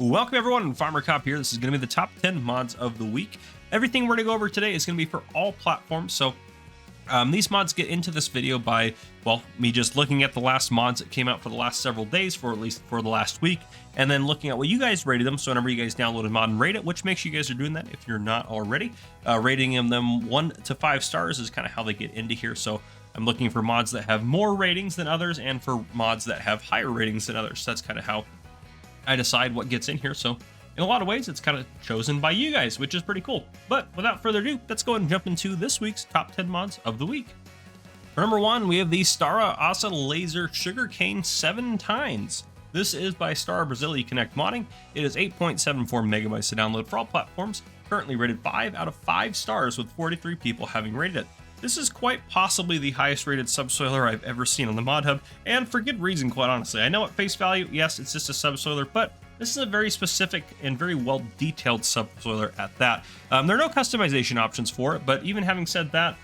Welcome everyone, Farmer Cop here. This is going to be the top 10 mods of the week. Everything we're going to go over today is going to be for all platforms. So these mods get into this video by, well, me just looking at the last mods that came out for the last several days, for at least for the last week, and then looking at what you guys rated them. So whenever you guys download a mod and rate it, which makes you guys are doing that if you're not already, rating them 1 to 5 stars is kind of how they get into here. So I'm looking for mods that have more ratings than others and for mods that have higher ratings than others. So that's kind of how I decide what gets in here. So in a lot of ways, it's kind of chosen by you guys, which is pretty cool. But without further ado, let's go ahead and jump into this week's top 10 mods of the week. For number 1, we have the Stara Asa Laser Sugarcane 7 Tines. This is by Stara Brazili Connect Modding. It is 8.74 megabytes to download for all platforms, currently rated 5 out of 5 stars with 43 people having rated it. This is quite possibly the highest rated subsoiler I've ever seen on the Mod Hub, and for good reason, quite honestly. I know at face value, yes, it's just a subsoiler, but this is a very specific and very well detailed subsoiler at that. There are no customization options for it, but even having said that,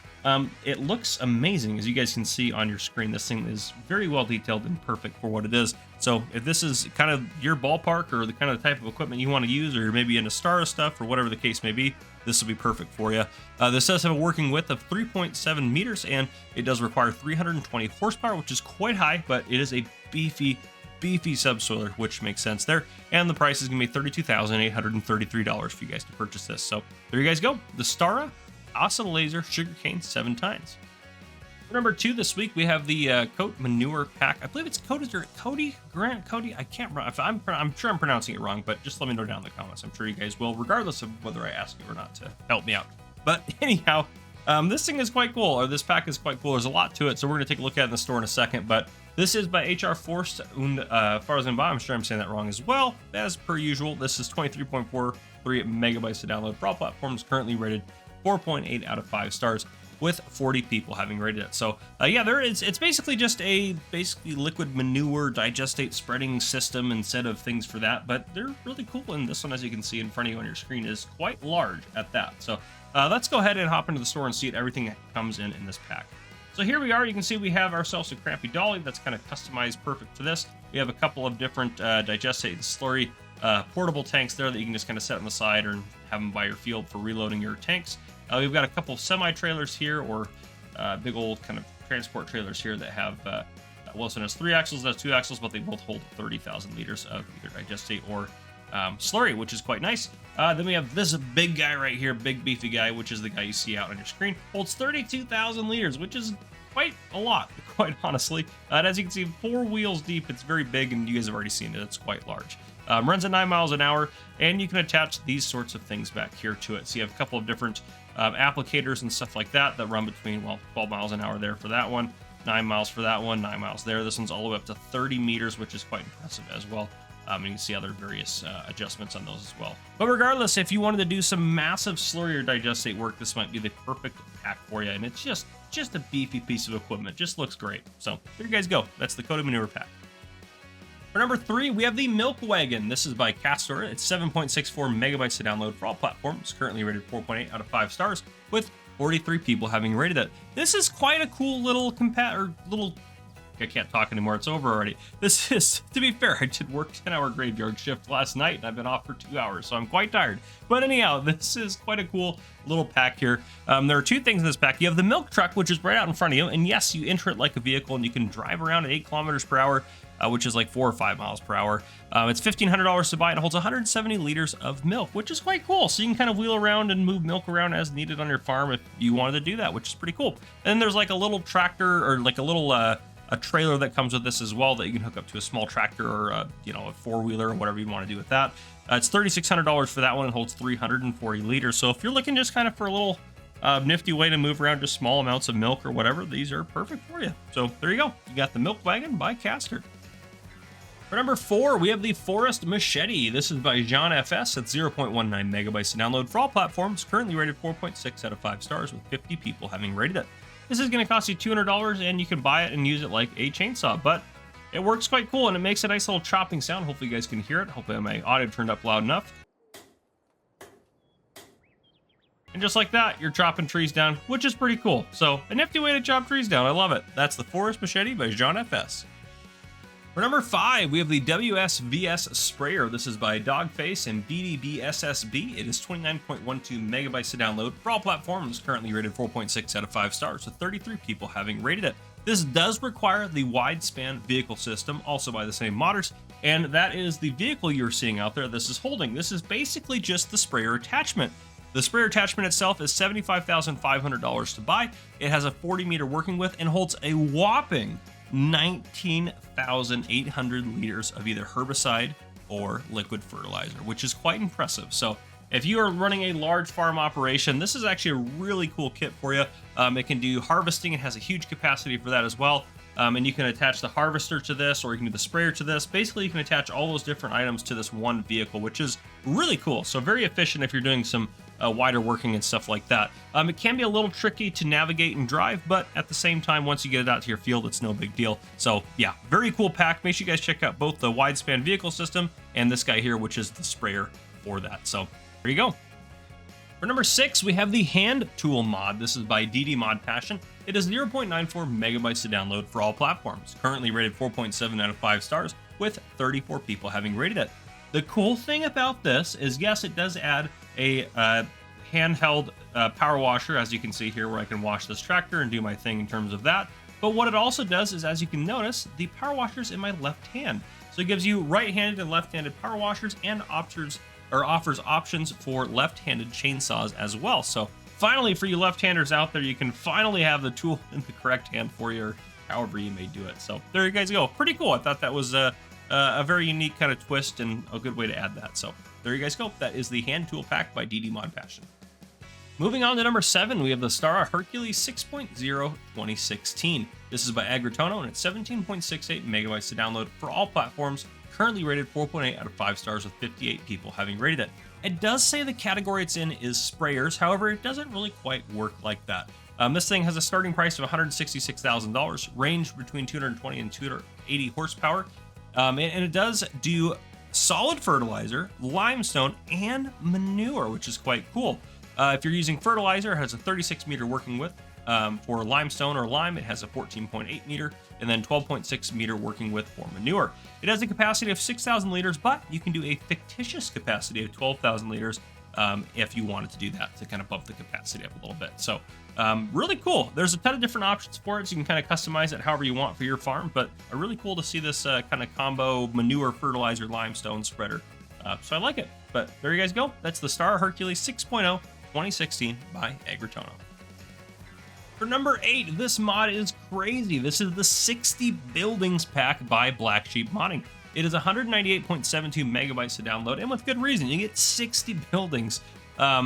it looks amazing. As you guys can see on your screen, this thing is very well detailed and perfect for what it is. So if this is kind of your ballpark or the kind of type of equipment you want to use, or you're maybe into Stara stuff or whatever the case may be, this will be perfect for you. This does have a working width of 3.7 meters, and it does require 320 horsepower, which is quite high, but it is a beefy subsoiler, which makes sense there. And the price is going to be $32,833 for you guys to purchase this. So there you guys go. The Stara Asa Laser Sugarcane 7 Tines. For number 2 this week, we have the Coat Manure Pack. I believe it's Cody? I can't remember. I'm sure I'm pronouncing it wrong, but just let me know down in the comments. I'm sure you guys will, regardless of whether I ask you or not to help me out. But anyhow, this thing is quite cool, or this pack is quite cool. There's a lot to it, so we're going to take a look at it in the store in a second. But this is by HR Forst und Farzenba. I'm sure I'm saying that wrong as well. As per usual, this is 23.43 megabytes to download for all platforms, currently rated 4.8 out of 5 stars, with 40 people having rated it. So yeah, it's basically just a liquid manure digestate spreading system instead of things for that, but they're really cool. And this one, as you can see in front of you on your screen, is quite large at that. So let's go ahead and hop into the store and see everything that comes in this pack. So here we are. You can see we have ourselves a crappy dolly that's kind of customized perfect for this. We have a couple of different digestate slurry portable tanks there that you can just kind of set on the side or have them by your field for reloading your tanks. We've got a couple of semi-trailers here, or big old kind of transport trailers here that have, Wilson has 3 axles, that's 2 axles, but they both hold 30,000 liters of either digestate or slurry, which is quite nice. Then we have this big guy right here, big beefy guy, which is the guy you see out on your screen. Holds 32,000 liters, which is quite a lot, quite honestly. And as you can see, 4 wheels deep, it's very big, and you guys have already seen it, it's quite large. Runs at 9 miles an hour, and you can attach these sorts of things back here to it. So you have a couple of different applicators and stuff like that run between, well, 12 miles an hour there for that one, 9 miles for that one, 9 miles there. This one's all the way up to 30 meters, which is quite impressive as well. And you can see other various adjustments on those as well. But regardless, if you wanted to do some massive slurry or digestate work, this might be the perfect pack for you. And it's just a beefy piece of equipment. Just looks great. So there you guys go. That's the Coda Manure Pack. For number 3, we have the Milk Wagon. This is by Castor. It's 7.64 megabytes to download for all platforms, currently rated 4.8 out of 5 stars, with 43 people having rated it. This is quite a cool little I can't talk anymore, it's over already. This is, to be fair, I did work 10-hour graveyard shift last night, and I've been off for 2 hours, so I'm quite tired. But anyhow, this is quite a cool little pack here. There are 2 things in this pack. You have the milk truck, which is right out in front of you, and yes, you enter it like a vehicle, and you can drive around at 8 kilometers per hour, which is like 4 or 5 miles per hour. It's $1,500 to buy, and it holds 170 liters of milk, which is quite cool. So you can kind of wheel around and move milk around as needed on your farm if you wanted to do that, which is pretty cool. And then there's like a little tractor, or like a little a trailer that comes with this as well, that you can hook up to a small tractor or a 4-wheeler or whatever you want to do with that. It's $3,600 for that one, and holds 340 liters. So if you're looking just kind of for a little nifty way to move around just small amounts of milk or whatever, these are perfect for you. So there you go. You got the Milk Wagon by Castor. For number 4, we have the Forest Machete. This is by Jean FS at 0.19 megabytes to download for all platforms, currently rated 4.6 out of 5 stars, with 50 people having rated it. This is going to cost you $200, and you can buy it and use it like a chainsaw, but it works quite cool, and it makes a nice little chopping sound. Hopefully you guys can hear it. Hopefully my audio turned up loud enough. And just like that, you're chopping trees down, which is pretty cool. So a nifty way to chop trees down. I love it. That's the Forest Machete by Jean FS. For number 5, we have the WSVS Sprayer. This is by Dogface and BDBSSB. It is 29.12 megabytes to download for all platforms, currently rated 4.6 out of 5 stars, with 33 people having rated it. This does require the wide span vehicle system, also by the same modders, and that is the vehicle you're seeing out there this is holding. This is basically just the sprayer attachment. The sprayer attachment itself is $75,500 to buy. It has a 40-meter working width and holds a whopping 19,800 liters of either herbicide or liquid fertilizer, which is quite impressive. So if you are running a large farm operation, this is actually a really cool kit for you. It can do harvesting. It has a huge capacity for that as well. And you can attach the harvester to this, or you can do the sprayer to this. Basically, you can attach all those different items to this one vehicle, which is really cool. So very efficient if you're doing some wider working and stuff like that. It can be a little tricky to navigate and drive, but at the same time, once you get it out to your field, it's no big deal. So yeah, very cool pack. Make sure you guys check out both the wide span vehicle system and this guy here, which is the sprayer for that. So there you go. For number 6, we have the hand tool mod. This is by DD Mod Passion. It is 0.94 megabytes to download for all platforms, currently rated 4.7 out of 5 stars, with 34 people having rated it. The cool thing about this is, yes, it does add a handheld power washer, as you can see here, where I can wash this tractor and do my thing in terms of that. But what it also does is, as you can notice, the power washer's in my left hand. So it gives you right-handed and left-handed power washers and offers options for left-handed chainsaws as well. So finally, for you left-handers out there, you can finally have the tool in the correct hand for you, or however you may do it. So there you guys go. Pretty cool. I thought that was a very unique kind of twist and a good way to add that. So there you guys go. That is the hand tool pack by DD Mod Passion. Moving on to number 7, we have the Stara Hercules 6.0 2016. This is by Agritono, and it's 17.68 megabytes to download for all platforms, currently rated 4.8 out of 5 stars, with 58 people having rated it. It does say the category it's in is sprayers, however, it doesn't really quite work like that. This thing has a starting price of $166,000, range between 220 and 280 horsepower, and it does do solid fertilizer, limestone, and manure, which is quite cool. If you're using fertilizer, it has a 36-meter working width. For limestone or lime, it has a 14.8 meter, and then 12.6 meter working width for manure. It has a capacity of 6,000 liters, but you can do a fictitious capacity of 12,000 liters if you wanted to do that, to kind of bump the capacity up a little bit. So really cool. There's a ton of different options for it, so you can kind of customize it however you want for your farm, but really cool to see this kind of combo manure, fertilizer, limestone spreader. So I like it. But there you guys go. That's the Stara Hercules 6.0 2016 by Agritono. For number 8, this mod is crazy. This is the 60 Buildings pack by Black Sheep Modding. It is 198.72 megabytes to download, and with good reason. You get 60 buildings.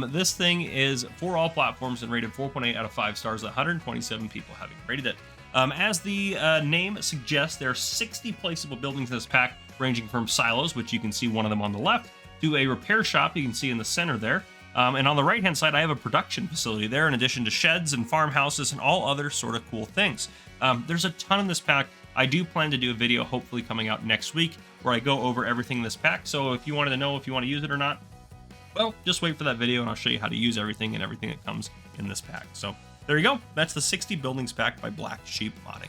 This thing is for all platforms and rated 4.8 out of 5 stars, 127 people having rated it. As the name suggests, there are 60 placeable buildings in this pack, ranging from silos, which you can see one of them on the left, to a repair shop you can see in the center there. And on the right-hand side, I have a production facility there, in addition to sheds and farmhouses and all other sort of cool things. There's a ton in this pack. I do plan to do a video, hopefully coming out next week, where I go over everything in this pack. So if you wanted to know if you want to use it or not, well, just wait for that video and I'll show you how to use everything and everything that comes in this pack. So there you go. That's the 60 Buildings pack by Black Sheep Modding.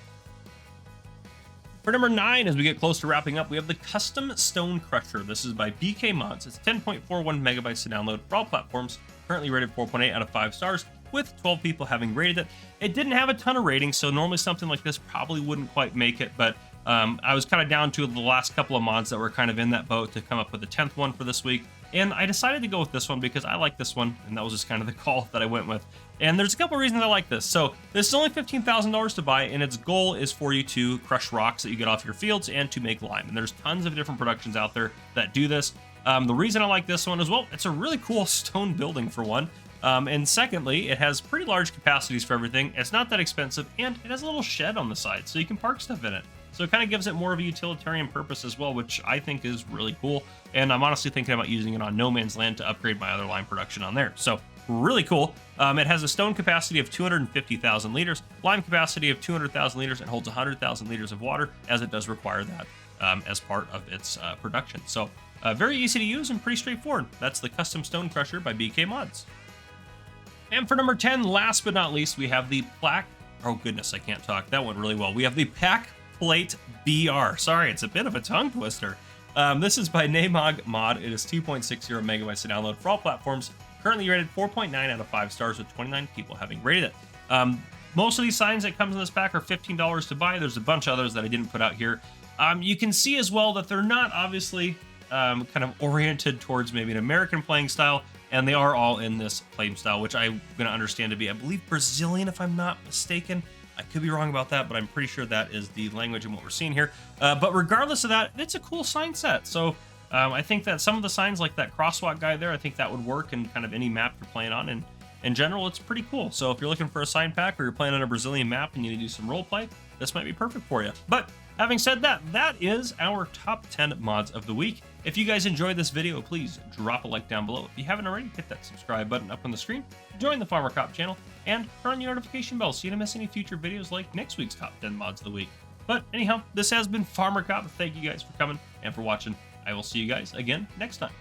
For number 9, as we get close to wrapping up, we have the Custom Stone Crusher. This is by BK Mods. It's 10.41 megabytes to download for all platforms, currently rated 4.8 out of 5 stars, with 12 people having rated it. It didn't have a ton of ratings, so normally something like this probably wouldn't quite make it, but I was kind of down to the last couple of mods that were kind of in that boat to come up with the 10th one for this week. And I decided to go with this one because I like this one, and that was just kind of the call that I went with. And there's a couple reasons I like this. So this is only $15,000 to buy, and its goal is for you to crush rocks that you get off your fields and to make lime. And there's tons of different productions out there that do this. The reason I like this one as well, it's a really cool stone building for one. And secondly, it has pretty large capacities for everything. It's not that expensive, and it has a little shed on the side, so you can park stuff in it. So it kind of gives it more of a utilitarian purpose as well, which I think is really cool. And I'm honestly thinking about using it on no man's land to upgrade my other lime production on there. So really cool. It has a stone capacity of 250,000 liters, lime capacity of 200,000 liters, and holds 100,000 liters of water, as it does require that as part of its production. So very easy to use and pretty straightforward. That's the Custom Stone Crusher by BK Mods. And for number 10, last but not least, we have the oh goodness, I can't talk. That went really well. We have the Pack Plate BR. Sorry, it's a bit of a tongue twister. This is by Namog Mod. It is 2.60 megabytes to download for all platforms. Currently rated 4.9 out of 5 stars with 29 people having rated it. Most of these signs that comes in this pack are $15 to buy. There's a bunch of others that I didn't put out here. You can see as well that they're not obviously kind of oriented towards maybe an American playing style, and they are all in this playing style, which I'm going to understand to be, I believe, Brazilian, if I'm not mistaken. I could be wrong about that, but I'm pretty sure that is the language in what we're seeing here. But regardless of that, it's a cool sign set. So I think that some of the signs, like that crosswalk guy there, I think that would work in kind of any map you're playing on. And in general, it's pretty cool. So if you're looking for a sign pack or you're playing on a Brazilian map and you need to do some role play, this might be perfect for you. But having said that, that is our top 10 mods of the week. If you guys enjoyed this video, please drop a like down below. If you haven't already, hit that subscribe button up on the screen, join the Farmer Cop channel, and turn on your notification bell so you don't miss any future videos like next week's top 10 mods of the week. But anyhow, this has been Farmer Cop. Thank you guys for coming and for watching. I will see you guys again next time.